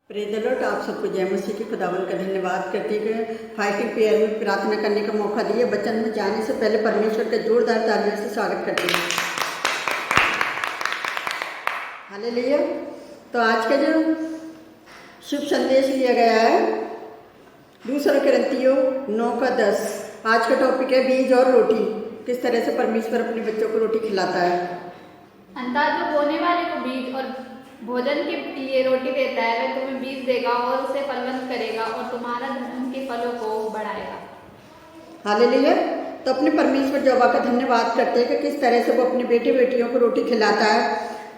Praise the Lord. आप सबको जय मसीह की खुदावंद का धन्यवाद करते हुए फाइटिंग प्रेयर में प्रार्थना करने का मौका दिया। वचन में जाने से पहले परमेश्वर का जोरदार तालियों से स्वागत करते हैं। हालेलुया। तो आज का जो शुभ संदेश लिया गया है 2 कुरिन्थियों 9:10। आज का टॉपिक है बीज और रोटी। किस तरह से परमेश्वर अपने बच्चों को रोटी खिलाता है। अंततः जो बोने वाले को बीज और भोजन के लिए रोटी देता है, वह तुम्हें बीज देगा और उसे फलवंत करेगा और तुम्हारा धर्म के फलों को बढ़ाएगा। हालेलुया। तो अपने परमेश्वर यहोवा का धन्यवाद करते हैं कि किस तरह से वो अपने बेटे बेटियों को रोटी खिलाता है।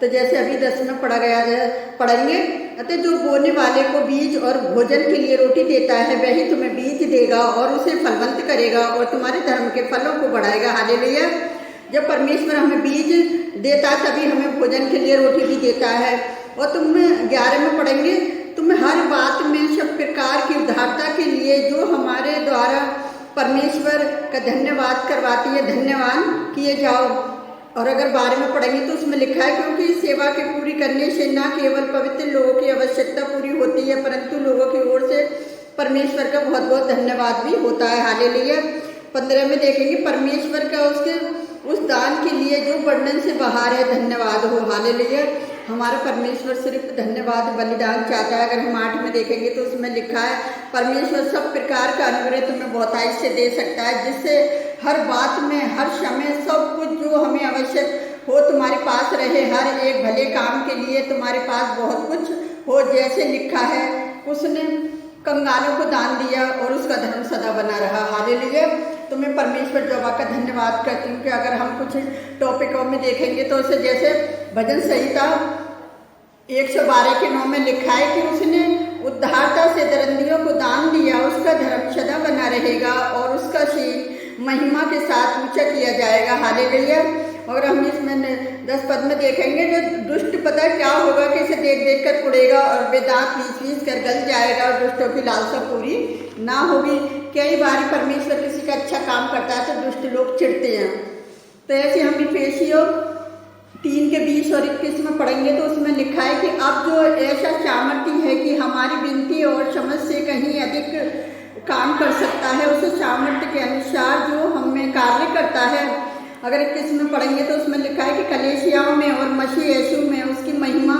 तो जैसे अभी 10 में पढ़ा गया है, पढ़ेंगे। अतः जो बोने वाले को बीज और भोजन के लिए रोटी देता है, वही तुम्हें बीज देगा और उसे फलवंत करेगा और तुम्हारे धर्म के फलों को बढ़ाएगा। हालेलुया। जब परमेश्वर हमें बीज देता है तभी हमें भोजन के लिए रोटी भी देता है। और तुम 11 में पढ़ेंगे, तुम्हें हर बात में सब प्रकार की उदारता के लिए जो हमारे द्वारा परमेश्वर का धन्यवाद करवाती है, धन्यवाद किए जाओ। और अगर 12 में पढ़ेंगे तो उसमें लिखा है, क्योंकि इस सेवा के पूरी करने से न केवल पवित्र लोगों की आवश्यकता पूरी होती है, परंतु लोगों की ओर से परमेश्वर का बहुत बहुत धन्यवाद भी होता है। हालेलुया। 15 में देखेंगे, परमेश्वर का उसके उस दान के लिए जो वर्णन से बाहर है, धन्यवाद हो। हालेलुया। हमारा परमेश्वर सिर्फ धन्यवाद बलिदान चाहता है। अगर हम 8 में देखेंगे तो उसमें लिखा है, परमेश्वर सब प्रकार का अनुग्रह तुम्हें बहुतायत से दे सकता है, जिससे हर बात में हर समय सब कुछ जो हमें आवश्यक हो तुम्हारे पास रहे, हर एक भले काम के लिए तुम्हारे पास बहुत कुछ हो। जैसे लिखा है, उसने कंगालों को दान दिया और उसका धर्म सदा बना रहा। हालेलुया। तो मैं परमेश्वर यहोवा का धन्यवाद करती हूँ कि अगर हम कुछ टॉपिकों में देखेंगे तो उसे जैसे भजन संहिता 112:9 में लिखा है कि उसने उद्धारता से दरिद्रों को दान दिया, उसका धर्म सदा बना रहेगा और उसका शील महिमा के साथ ऊंचा किया जाएगा। हालेलुया। और हम इसमें 10 पद में देखेंगे, जो दुष्ट पता क्या होगा कि इसे देख देख कर उड़ेगा और बेदांत पीस कर गल जाएगा और दुष्टों की लालसा पूरी ना होगी। कई बार परमेश्वर किसी का अच्छा काम करता है तो दुष्ट लोग चिढ़ते हैं। तो ऐसे हम इफिसियों 3:20 और 21 में पढ़ेंगे तो उसमें लिखा है कि अब जो ऐसा सामर्थ्य है कि हमारी विनती और समझ से कहीं अधिक काम कर सकता है, उस सामर्थ्य के अनुसार जो हमें कार्य करता है। अगर 21 में पढ़ेंगे तो उसमें लिखा है कि कलीसियाओं में और मसीह यीशु में उसकी महिमा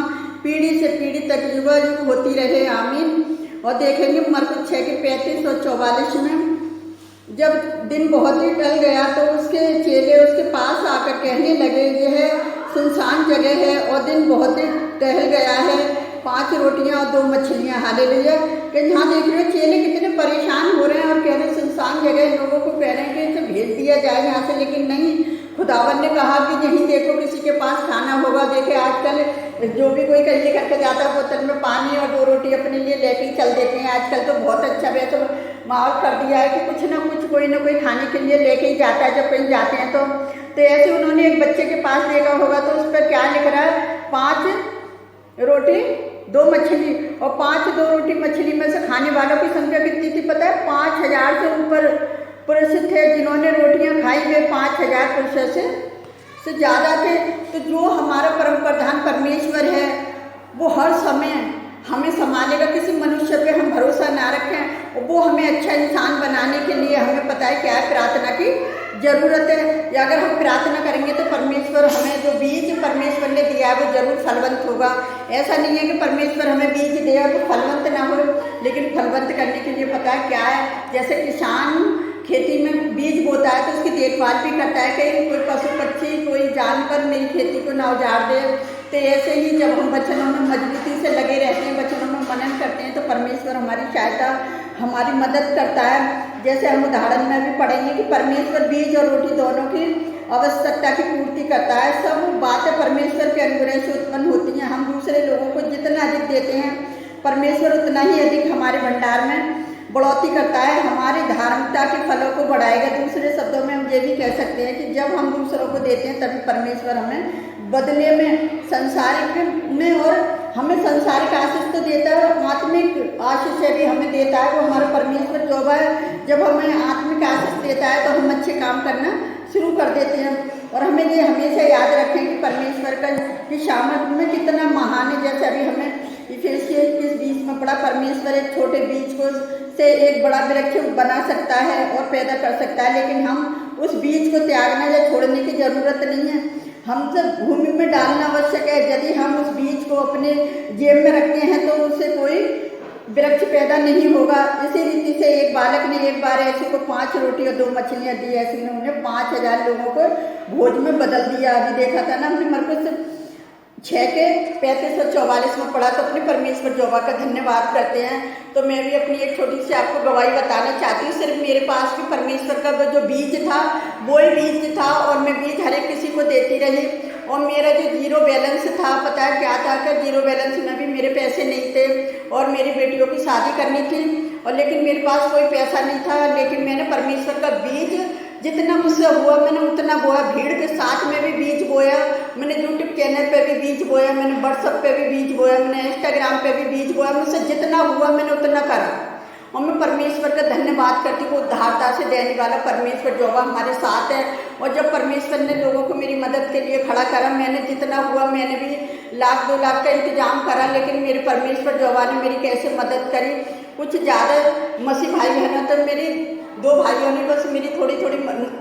पीढ़ी से पीढ़ी तक युग होती रहे। आमीन। और देखेंगे मरकुस 6:35 और 44 में, जब दिन बहुत ही टल गया तो उसके चेले उसके पास आकर कहने लगे, यह सुनसान जगह है और दिन बहुत ही टहल गया है, 5 रोटियां और 2 मछलियां। हालेलुया। कि यहाँ देख रहे हो चेले कितने परेशान हो रहे हैं और कह रहे हैं सुनसान जगह, लोगों को कह रहे हैं कि इसे भेज दिया जाए यहाँ से, लेकिन नहीं। खुदावन ने कहा कि यहीं देखो किसी के पास खाना होगा। देखे आजकल जो भी कोई कहीं करके जाता है बोतल में पानी और 2 रोटी अपने लिए लेके ही चल देते हैं। आजकल तो बहुत अच्छा वैसे माहौल कर दिया है कि कुछ ना कुछ कोई ना कोई खाने के लिए लेके ही जाता है जब कहीं जाते हैं तो ऐसे उन्होंने एक बच्चे के पास देखा होगा तो उस पर क्या लिख रहा है, 5 रोटी 2 मछली। और 5 2 रोटी मछली में से खाने वालों की संख्या कितनी थी पता है? 5000 से ऊपर पुरुष थे जिन्होंने रोटियां खाई। वे 5000 पुरुषों से ज़्यादा थे। तो जो हमारा परम प्रधान परमेश्वर है वो हर समय हमें संभालेगा। किसी मनुष्य पे हम भरोसा ना रखें, वो हमें अच्छा इंसान बनाने के लिए हमें पता है क्या है, प्रार्थना की जरूरत है। या अगर हम प्रार्थना करेंगे तो परमेश्वर हमें जो बीज परमेश्वर ने दिया है वो जरूर फलवंत होगा। ऐसा नहीं है कि परमेश्वर हमें बीज दे और तो फलवंत ना हो, लेकिन फलवंत करने के लिए पता है क्या है, जैसे किसान खेती में बीज बोता है तो उसकी देखभाल भी करता है कि कोई पशु पक्षी कोई जानवर मेरी खेती को ना उजाड़ दे। तो ऐसे ही जब हम वचनों में मजबूती से लगे रहते हैं, वचनों में मनन करते हैं, तो परमेश्वर हमारी सहायता हमारी मदद करता है। जैसे हम उदाहरण में भी पढ़ेंगे कि परमेश्वर बीज और रोटी दोनों की आवश्यकता की पूर्ति करता है। सब बातें परमेश्वर के अनुग्रह से उत्पन्न होती हैं। हम दूसरे लोगों को जितना अधिक देते हैं, परमेश्वर उतना ही अधिक हमारे भंडार में बढ़ोतरी करता है, हमारी धार्मिकता के फलों को बढ़ाएगा। दूसरे शब्दों में हम ये भी कह सकते हैं कि जब हम दूसरों को देते हैं तभी परमेश्वर हमें बदले में संसारिक में और हमें संसारिक आशीष तो देता है और आत्मिक आशीष से भी हमें देता है। वो हमारा परमेश्वर जो है, जब हमें आत्मिक आशीष देता है तो हम अच्छे काम करना शुरू कर देते हैं। और हमें ये हमेशा याद रखें कि परमेश्वर का की सामर्थ्य में कितना महान है। जैसे अभी हमें इफिसियों 21:20 में बड़ा परमेश्वर एक छोटे बीज को से एक बड़ा वृक्ष बना सकता है और पैदा कर सकता है, लेकिन हम उस बीज को त्यागना या छोड़ने की जरूरत नहीं है। हम सब भूमि में डालना आवश्यक है। यदि हम उस बीज को अपने जेब में रखते हैं तो उससे कोई वृक्ष पैदा नहीं होगा। इसी रीति से एक बालक ने एक बार ऐसे को 5 रोटी और 2 मछलियां दी। ऐसे में उन्हें 5000 लोगों को भोज में बदल दिया। अभी देखा था ना हमने मरकुस 6 के 35 और 44 में पढ़ा। तो अपने परमेश्वर यहोवा का धन्यवाद करते हैं। तो मैं भी अपनी एक छोटी सी आपको गवाही बताना चाहती हूँ। सिर्फ मेरे पास भी परमेश्वर का जो बीज था वो ही बीज था और मैं बीज हर एक किसी को देती रही। और मेरा जो जीरो बैलेंस था, पता है क्या था कि जीरो बैलेंस में भी मेरे पैसे नहीं थे और मेरी बेटियों की शादी करनी थी और लेकिन मेरे पास कोई पैसा नहीं था। लेकिन मैंने परमेश्वर का बीज जितना मुझसे हुआ मैंने उतना बोया। भीड़ के साथ में भी बीज बोया, मैंने यूट्यूब चैनल पे भी बीज बोया, मैंने व्हाट्सएप पे भी बीज बोया, मैंने इंस्टाग्राम पे भी बीज बोया। मुझसे जितना हुआ मैंने उतना करा और मैं परमेश्वर का धन्यवाद करती हूँ। उद्धारता से देने वाला परमेश्वर यहोवा हमारे साथ है। और जब परमेश्वर ने लोगों को मेरी मदद के लिए खड़ा करा, मैंने जितना हुआ मैंने भी 1 लाख 2 लाख का इंतजाम करा, लेकिन मेरे परमेश्वर यहोवा ने मेरी कैसे मदद करी। कुछ ज़्यादा मसीह भाई बहनों तो मेरी 2 भाइयों ने बस मेरी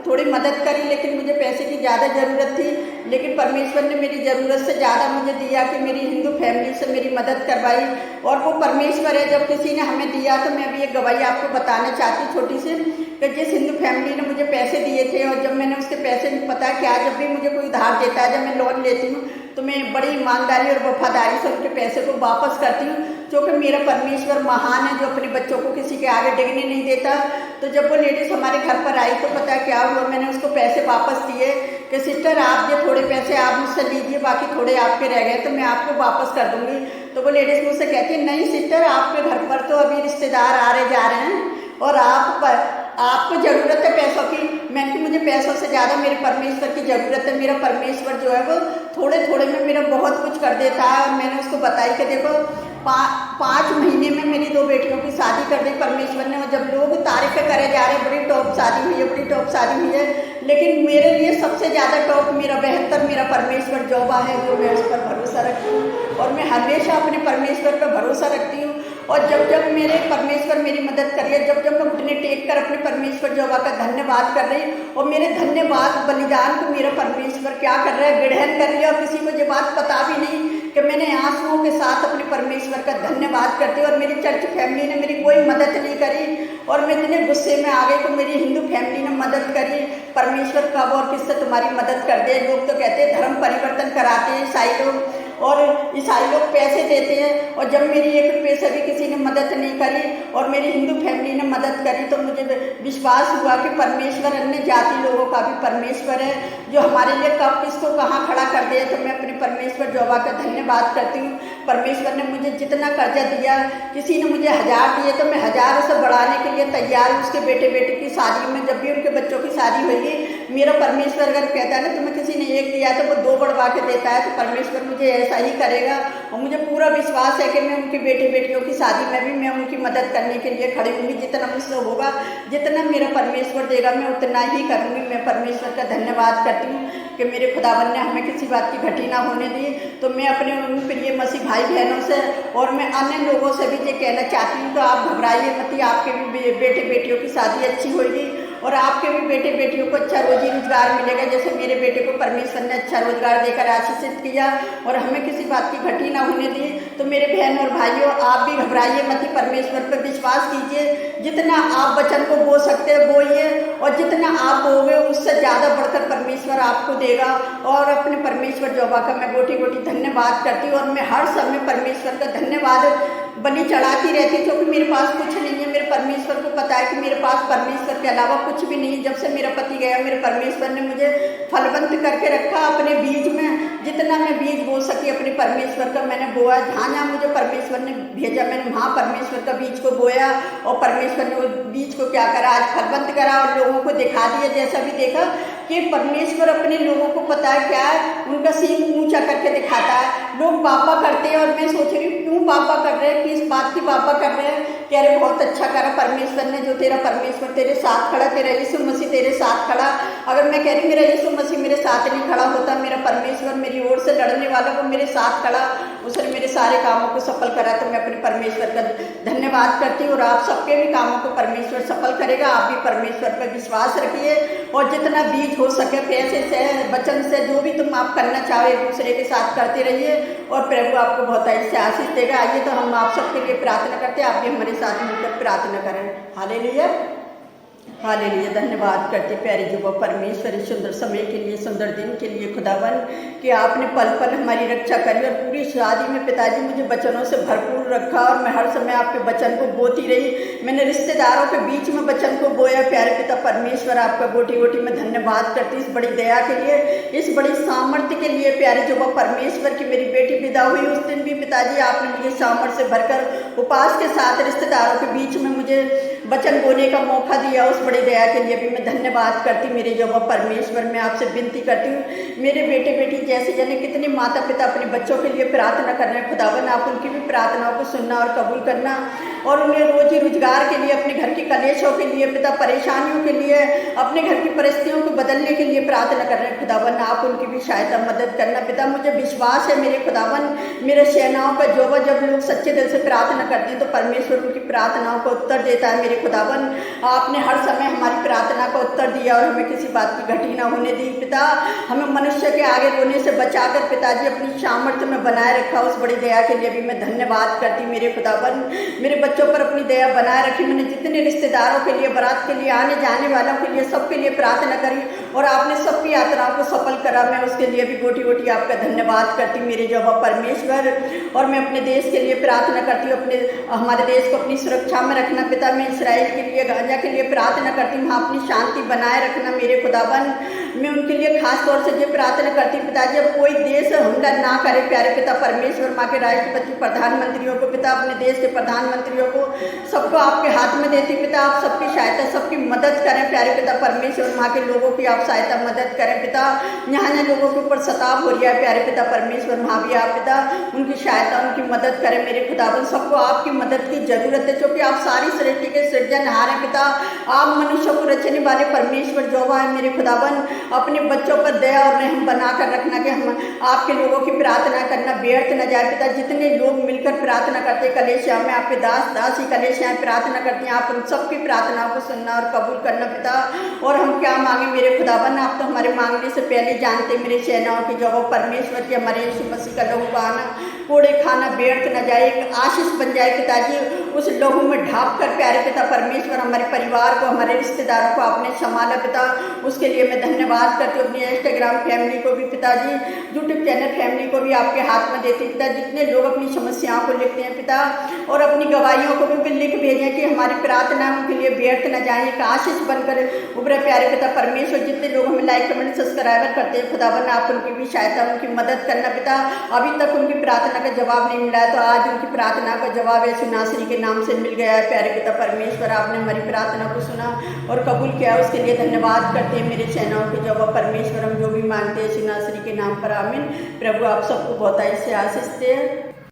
थोड़ी मदद करी, लेकिन मुझे पैसे की ज़्यादा ज़रूरत थी। लेकिन परमेश्वर ने मेरी ज़रूरत से ज़्यादा मुझे दिया कि मेरी हिंदू फैमिली से मेरी मदद करवाई। और वो परमेश्वर है। जब किसी ने हमें दिया तो मैं भी एक गवाही आपको बताना चाहती हूँ छोटी सी, कि जिस हिंदू फैमिली ने मुझे पैसे दिए थे और जब मैंने उसके पैसे पता क्या, जब भी मुझे कोई उधार देता है, जब मैं लोन लेती हूँ तो मैं बड़ी ईमानदारी और वफादारी से उनके पैसे को वापस करती हूँ, क्योंकि मेरा परमेश्वर महान है जो अपने बच्चों को किसी के आगे डिगने नहीं देता। तो जब वो लेडीज़ हमारे घर पर आई तो पता क्या हुआ, मैंने उसको पैसे वापस दिए कि सिस्टर आप जो थोड़े पैसे आप मुझसे लीजिए, बाकी थोड़े आपके रह गए तो मैं आपको वापस कर दूंगी। तो वो लेडीज़ मुझसे कहती है नहीं सिस्टर, आपके घर पर तो अभी रिश्तेदार आ रहे जा रहे हैं और आपको ज़रूरत है पैसों की। मैंने कि मुझे पैसों से ज़्यादा मेरे परमेश्वर की ज़रूरत है। मेरा परमेश्वर जो है वो थोड़े थोड़े में मेरा बहुत कुछ कर देता है। और मैंने उसको बताई कि देखो 5 महीने में मेरी 2 बेटियों की शादी कर दी परमेश्वर ने। और जब लोग तारीफ़ें करे जा रहे हैं बड़ी टॉप शादी हुई है, बड़ी टॉप शादी हुई है, लेकिन मेरे लिए सबसे ज़्यादा टॉप मेरा बेहतर मेरा परमेश्वर यहोवा है, जो मैं उस पर भरोसा रखती हूँ और मैं हमेशा अपने परमेश्वर पर भरोसा रखती हूँ। और जब जब मेरे परमेश्वर मेरी मदद करिए, जब जब मैं घुटने टेक कर अपने परमेश्वर यहोवा का धन्यवाद कर रही और मेरे धन्यवाद बलिदान को मेरा परमेश्वर क्या कर रहा है, ग्रहण कर लिया। और किसी को ये बात पता भी नहीं कि मैंने आंसुओं के साथ अपने परमेश्वर का धन्यवाद करती और मेरी चर्च फैमिली ने मेरी कोई मदद नहीं करी और मैं इतने गुस्से में आ गई तो मेरी हिंदू फैमिली ने मदद करी। परमेश्वर कब और किससे तुम्हारी मदद कर दे। लोग तो कहते हैं धर्म परिवर्तन कराते हैं ईसाई लोग, और ईसाई लोग पैसे देते हैं। और जब मेरी 1 रुपये से भी किसी ने मदद नहीं करी और मेरी हिंदू फैमिली ने मदद करी तो मुझे विश्वास हुआ कि परमेश्वर अन्य जाति लोगों का भी परमेश्वर है, जो हमारे लिए कब किसको कहाँ खड़ा कर दे। तो मैं अपने परमेश्वर यहोवा का धन्यवाद करती हूँ। परमेश्वर ने मुझे जितना कर्जा दिया, किसी ने मुझे 1000 दिए तो मैं 1000 से बढ़ाने के लिए तैयार हूँ। उसके बेटे बेटी की शादी में जब भी उनके बच्चों की शादी होगी, मेरा परमेश्वर अगर कहता है ना तुम्हें किसी ने 1 दिया तो वो 2 बढ़वा के देता है, तो परमेश्वर मुझे ऐसा ही करेगा। और मुझे पूरा विश्वास है कि मैं उनके बेटे बेटियों की शादी में भी मैं उनकी मदद करने के लिए खड़ी होंगी। जितना मुझसे होगा, जितना मेरा परमेश्वर देगा मैं उतना ही करूँगी। मैं परमेश्वर का धन्यवाद करती हूँ कि मेरे खुदावन ने हमें किसी बात की घटी ना होने दी। तो मैं अपने उन प्रिय मसीह भाई बहनों से और मैं अन्य लोगों से भी ये कहना चाहती हूँ कि आप घबराइए मत। आपके भी बेटे बेटियों की शादी अच्छी होगी और आपके भी बेटे बेटियों को अच्छा रोजी रोजगार मिलेगा। जैसे मेरे बेटे को परमेश्वर ने अच्छा रोजगार देकर आशीषित किया और हमें किसी बात की घटी ना होने दी। तो मेरे बहन और भाइयों, आप भी घबराइए मत, परमेश्वर पर विश्वास कीजिए। जितना आप वचन को बो सकते हैं बोइए, और जितना आप बोगे उससे ज़्यादा बढ़कर परमेश्वर आपको देगा। और अपने परमेश्वर यहोवा का मैं गोटी गोटी धन्यवाद करती हूँ और मैं हर समय परमेश्वर का धन्यवाद बलि चढ़ाती रहती, क्योंकि मेरे पास कुछ नहीं है। मेरे परमेश्वर को पता है कि मेरे पास परमेश्वर के अलावा कुछ भी नहीं। जब से मेरा पति गया, मेरे परमेश्वर ने मुझे फलवंत करके रखा अपने बीज में। जितना मैं बीज बो सकी अपने परमेश्वर का मैंने बोया। जहाँ जहाँ मुझे परमेश्वर ने भेजा मैंने वहाँ परमेश्वर का बीज को बोया और परमेश्वर ने उस बीज को क्या करा, आज फलवंत करा और लोगों को दिखा दिया। जैसा भी देखा कि परमेश्वर अपने लोगों को पता है क्या है, उनका सींग ऊंचा करके दिखाता है। लोग पापा करते हैं और मैं सोच रही हूँ क्यों पापा कर रहे हैं, किस बात की पापा कर रहे हैं? कह रहे बहुत अच्छा करा परमेश्वर ने, जो तेरा परमेश्वर तेरे साथ खड़ा, तेरा यीशु मसीह तेरे साथ खड़ा। अगर मैं कह रही मेरा यीशु मसीह मेरे साथ नहीं खड़ा होता, मेरा परमेश्वर मेरी ओर से लड़ने वाला वो मेरे साथ खड़ा, उसने मेरे सारे कामों को सफल करा, तो मैं अपने परमेश्वर का धन्यवाद करती हूँ। और आप सबके भी कामों को परमेश्वर सफल करेगा। आप भी परमेश्वर पर विश्वास रखिए और जितना बीज हो सके पैसे से, वचन से, जो भी तुम आप करना चाहो एक दूसरे के साथ करते रहिए और प्रभु आपको बहुत ऐसे आशीष देगा। आइए तो हम आप सबके लिए प्रार्थना करते हैं, आप भी हमारे साथ मिलकर प्रार्थना करें। Hallelujah, hallelujah. धन्यवाद करते प्यारे जुबा परमेश्वर इस सुंदर समय के लिए, सुंदर दिन के लिए खुदावन कि आपने पल पल हमारी रक्षा करी और पूरी शादी में पिताजी मुझे वचनों से भरपूर रखा और मैं हर समय आपके वचन को बोती रही। मैंने रिश्तेदारों के बीच में वचन को बोया। प्यारे पिता परमेश्वर आपका गोटी गोटी में धन्यवाद करती इस बड़ी दया के लिए, इस बड़ी सामर्थ्य के लिए। प्यारे जुबा परमेश्वर की मेरी बेटी विदा हुई उस दिन भी पिताजी आपने मुझे सामर्थ्य से भरकर उपास के साथ रिश्तेदारों के बीच में मुझे वचन बोलने का मौका दिया। उस बड़ी दया के लिए भी मैं धन्यवाद करती। मेरे यहोवा परमेश्वर मैं आपसे विनती करती हूँ, मेरे बेटे बेटी जैसे जाने कितने माता पिता अपने बच्चों के लिए प्रार्थना कर रहे हैं, खुदावन आप उनकी भी प्रार्थनाओं को सुनना और कबूल करना और उन्हें रोजी रोजगार के लिए, अपने घर की कलेशों के लिए, पिता परेशानियों के लिए, अपने घर की परिस्थितियों को बदलने के लिए प्रार्थना कर रहे हैं। खुदावन आप उनकी भी सहायता मदद करना। पिता मुझे विश्वास है मेरे खुदावन, मेरे सेनाओं का जोवा जब लोग सच्चे दिल से प्रार्थना करते हैं तो परमेश्वर उनकी प्रार्थनाओं को उत्तर देता है। मेरे खुदावन आपने हर समय हमारी प्रार्थना का उत्तर दिया और हमें किसी बात की घटी ना होने दी। पिता हमें मनुष्य के आगे रोने से बचाकर पिताजी अपनी सामर्थ्य में बनाए रखा। उस बड़ी दया के लिए भी मैं धन्यवाद करती। मेरे खुदावन मेरे बच्चों पर अपनी दया बनाए रखी। मैंने जितने रिश्तेदारों के लिए, बारात के लिए, आने जाने वालों के लिए, सबके लिए प्रार्थना करी और आपने सबकी यात्राओं को सफल करा। मैं उसके लिए भी गोटी गोटी आपका धन्यवाद करती मेरे यहोवा परमेश्वर। और मैं अपने देश के लिए प्रार्थना करती हूँ, अपने हमारे देश को अपनी सुरक्षा में रखना। पिता मैं इसराइल के लिए, गाजा के लिए प्रार्थना करती हूँ, अपनी शांति बनाए रखना मेरे खुदावन। मैं उनके लिए खास तौर से ये प्रार्थना करती हूँ पिताजी अब कोई देश हमला ना करे। प्यारे पिता परमेश्वर माँ के राष्ट्रपति प्रधानमंत्रियों को, पिता अपने देश के प्रधानमंत्रियों को सबको आपके हाथ में देती। पिता आप सबकी सहायता, सबकी मदद करें। प्यारे पिता परमेश्वर माँ के लोगों की आप सहायता मदद करें। पिता यहाँ लोगों के ऊपर सताव हो रहा है, प्यारे पिता परमेश्वर माँ भी आप पिता उनकी सहायता, उनकी मदद करें। मेरे खुदावन सबको आपकी मदद की जरूरत है क्योंकि आप सारी सृष्टि के सृजनहार हैं। पिता आप मनुष्यों को रचने वाले परमेश्वर जोवा है। मेरे खुदावन अपने बच्चों पर दया और रहम बनाकर रखना कि हम आपके लोगों की प्रार्थना करना व्यर्थ न जाए। पिता जितने लोग मिलकर प्रार्थना करते कलेशिया में, आपके दास दासी कलेशिया प्रार्थना करती हैं, आप उन सबकी प्रार्थनाओं को सुनना और कबूल करना पिता। और हम क्या मांगे मेरे खुदावन, आप तो हमारे मांगने से पहले जानते मेरे सेनाओं की जो परमेश्वर की हमारे यीशु मसीह का लहू बहाना कोड़े खाना व्यर्थ न जाए, एक आशीष बन जाए पिताजी। उस लहू में ढाप कर प्यारे पिता परमेश्वर हमारे परिवार को, हमारे रिश्तेदारों को आपने संभाला पिता। उसके लिए मैं धन्यवाद करती हूँ। अपनी इंस्टाग्राम फैमिली को भी पिताजी, यूट्यूब चैनल फैमिली को भी आपके हाथ में देती पिता। जितने लोग अपनी समस्याओं को लिखते हैं पिता और अपनी गवाहियों को भी लिख भेजें कि हमारी प्रार्थना उनके लिए व्यर्थ न जाए, एक आशीष बनकर उभरे। प्यारे पिता परमेश्वर जितने लोग हमें लाइक कमेंट सब्सक्राइबर करते हैं खुदावन आप उनकी भी सहायता, उनकी मदद करना पिता। अभी तक उनकी प्रार्थना का जवाब नहीं मिला है तो आज उनकी प्रार्थना का जवाब यीशु नासरी के नाम से मिल गया है। प्यारे पिता परमेश्वर आपने हमारी प्रार्थना को सुना और कबूल किया, उसके लिए धन्यवाद करते हैं। मेरे सेनाओं के जवाब परमेश्वर हम जो भी मांगते हैं यीशु नासरी के नाम पर आमीन। प्रभु आप सबको बहुत ऐसे आशीष दे।